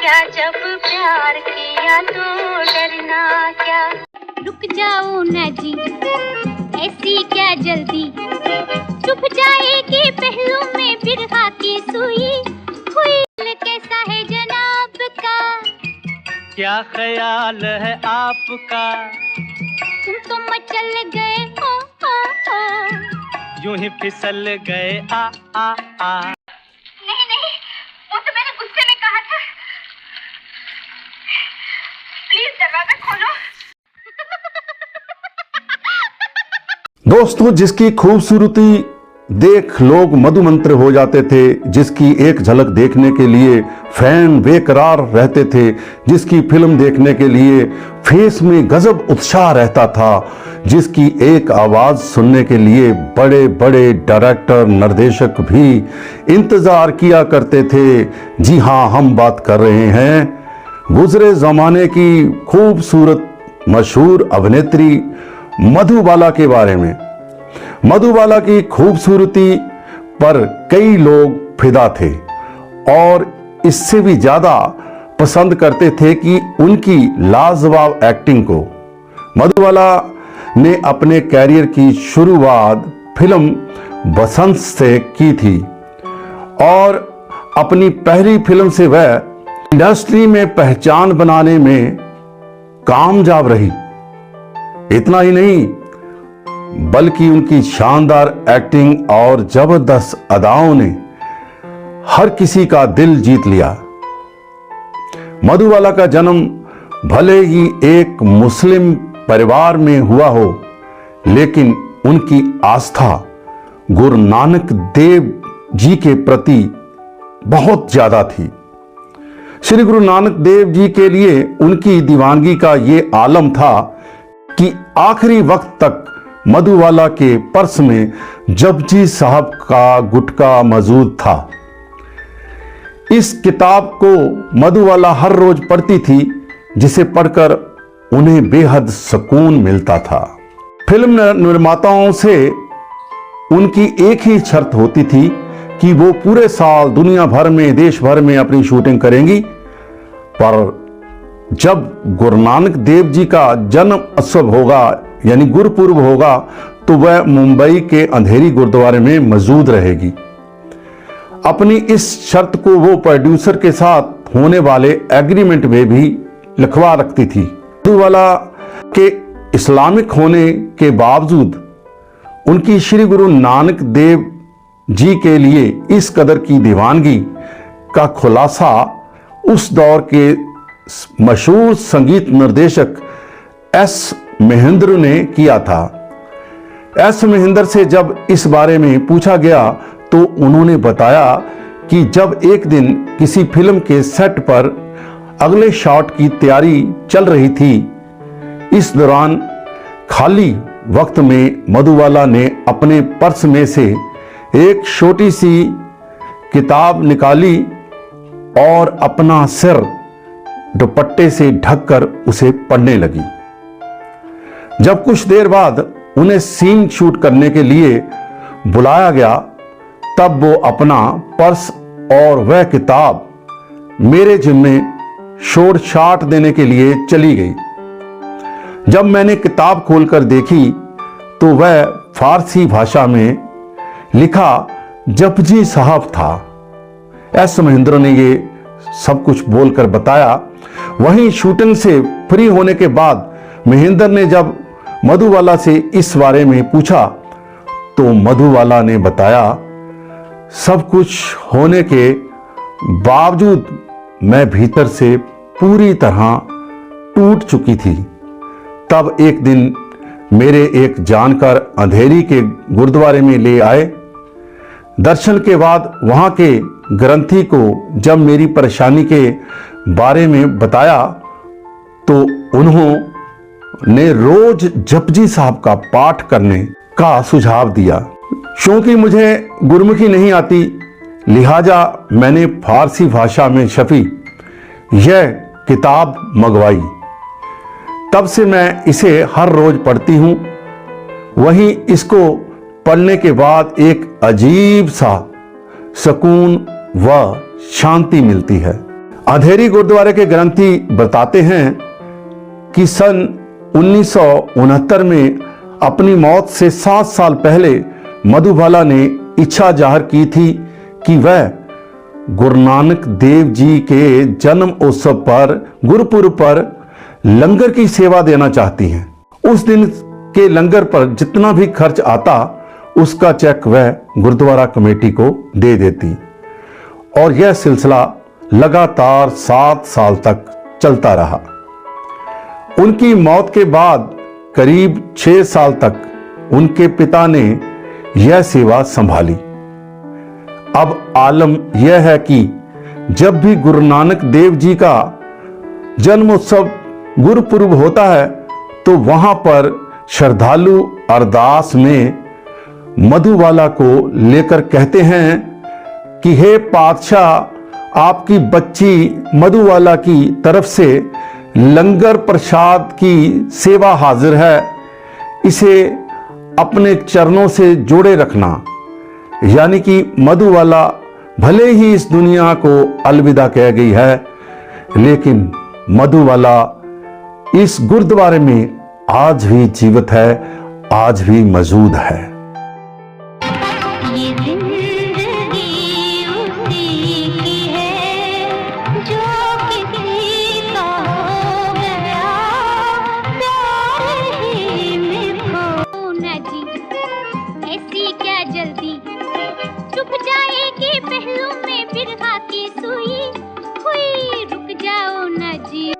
क्या जब प्यार किया तो डरना क्या। रुक जाओ ना जी, ऐसी क्या जल्दी, चुप जाएगी पहलू में बिरहा की सुई हुई। कैसा है जनाब का, क्या ख्याल है आपका, तुम तो मचल गए हो, यूं ही फिसल गए आ। नहीं नहीं, वो तो मैंने गुस्से में कहा था। प्लीज दरवाजा खोलो। दोस्तों, जिसकी खूबसूरती देख लोग मधुमंत्र हो जाते थे, जिसकी एक झलक देखने के लिए फैन बेकरार रहते थे, जिसकी फिल्म देखने के लिए फेस में गजब उत्साह रहता था, जिसकी एक आवाज सुनने के लिए बड़े बड़े डायरेक्टर निर्देशक भी इंतजार किया करते थे। जी हाँ, हम बात कर रहे हैं गुजरे जमाने की खूबसूरत मशहूर अभिनेत्री मधुबाला के बारे में। मधुबाला की खूबसूरती पर कई लोग फिदा थे और इससे भी ज्यादा पसंद करते थे कि उनकी लाजवाब एक्टिंग को। मधुबाला ने अपने कैरियर की शुरुआत फिल्म बसंत से की थी और अपनी पहली फिल्म से वह इंडस्ट्री में पहचान बनाने में कामयाब रही। इतना ही नहीं, बल्कि उनकी शानदार एक्टिंग और जबरदस्त अदाओं ने हर किसी का दिल जीत लिया। मधुबाला का जन्म भले ही एक मुस्लिम परिवार में हुआ हो, लेकिन उनकी आस्था गुरु नानक देव जी के प्रति बहुत ज्यादा थी। श्री गुरु नानक देव जी के लिए उनकी दीवानगी का ये आलम था कि आखिरी वक्त तक मधुबाला के पर्स में जपजी साहब का गुटका मौजूद था। इस किताब को मधुबाला हर रोज पढ़ती थी, जिसे पढ़कर उन्हें बेहद सुकून मिलता था। फिल्म निर्माताओं से उनकी एक ही शर्त होती थी कि वो पूरे साल दुनिया भर में, देश भर में अपनी शूटिंग करेंगी, पर जब गुरु नानक देव जी का जन्म उत्सव होगा यानी गुरुपुर्ब होगा तो वह मुंबई के अंधेरी गुरुद्वारे में मौजूद रहेगी। अपनी इस शर्त को वो प्रोड्यूसर के साथ होने वाले एग्रीमेंट में भी लिखवा रखती थी। मधुबाला के इस्लामिक होने के बावजूद उनकी श्री गुरु नानक देव जी के लिए इस कदर की दीवानगी का खुलासा उस दौर के मशहूर संगीत निर्देशक एस महेंद्र ने किया था। एस महेंद्र से जब इस बारे में पूछा गया तो उन्होंने बताया कि जब एक दिन किसी फिल्म के सेट पर अगले शॉट की तैयारी चल रही थी, इस दौरान खाली वक्त में मधुबाला ने अपने पर्स में से एक छोटी सी किताब निकाली और अपना सिर दुपट्टे से ढककर उसे पढ़ने लगी। जब कुछ देर बाद उन्हें सीन शूट करने के लिए बुलाया गया, तब वो अपना पर्स और वह किताब मेरे जिम्मे शॉट देने के लिए चली गई। जब मैंने किताब खोलकर देखी तो वह फारसी भाषा में लिखा जपजी साहब था। एस महेंद्र ने ये सब कुछ बोलकर बताया। वहीं शूटिंग से फ्री होने के बाद महेंद्र ने जब मधुबाला से इस बारे में पूछा तो मधुबाला ने बताया, सब कुछ होने के बावजूद मैं भीतर से पूरी तरह टूट चुकी थी। तब एक दिन मेरे एक जानकार अंधेरी के गुरुद्वारे में ले आए। दर्शन के बाद वहां के ग्रंथी को जब मेरी परेशानी के बारे में बताया तो उन्होंने रोज जपजी साहब का पाठ करने का सुझाव दिया। क्योंकि मुझे गुरमुखी नहीं आती, लिहाजा मैंने फारसी भाषा में छपी यह किताब मंगवाई। तब से मैं इसे हर रोज पढ़ती हूँ। वहीं इसको पढ़ने के बाद एक अजीब सा सुकून व शांति मिलती है। अंधेरी गुरुद्वारे के ग्रंथी बताते हैं कि सन 1969 में अपनी मौत से 7 साल पहले मधुबाला ने इच्छा जाहिर की थी कि वह गुरु नानक देव जी के जन्म उत्सव पर गुरुपुरब पर लंगर की सेवा देना चाहती हैं। उस दिन के लंगर पर जितना भी खर्च आता उसका चेक वह गुरुद्वारा कमेटी को दे देती और यह सिलसिला लगातार 7 साल तक चलता रहा। उनकी मौत के बाद करीब 6 साल तक उनके पिता ने यह सेवा संभाली। अब आलम यह है कि जब भी गुरु नानक देव जी का जन्म उत्सव गुरुपुरब होता है तो वहां पर श्रद्धालु अरदास में मधुबाला को लेकर कहते हैं कि हे पातशाह, आपकी बच्ची मधुबाला की तरफ से लंगर प्रसाद की सेवा हाजिर है, इसे अपने चरणों से जोड़े रखना। यानी कि मधुबाला भले ही इस दुनिया को अलविदा कह गई है, लेकिन मधुबाला इस गुरुद्वारे में आज भी जीवित है, आज भी मौजूद है। ये जिंदगी उसी की है जो किसी का हो गया, प्यार ही में खो न जी, ऐसी क्या जल्दी चुप जाएगी पहलू में बिरहा की सुई हुई, रुक जाओ न जी।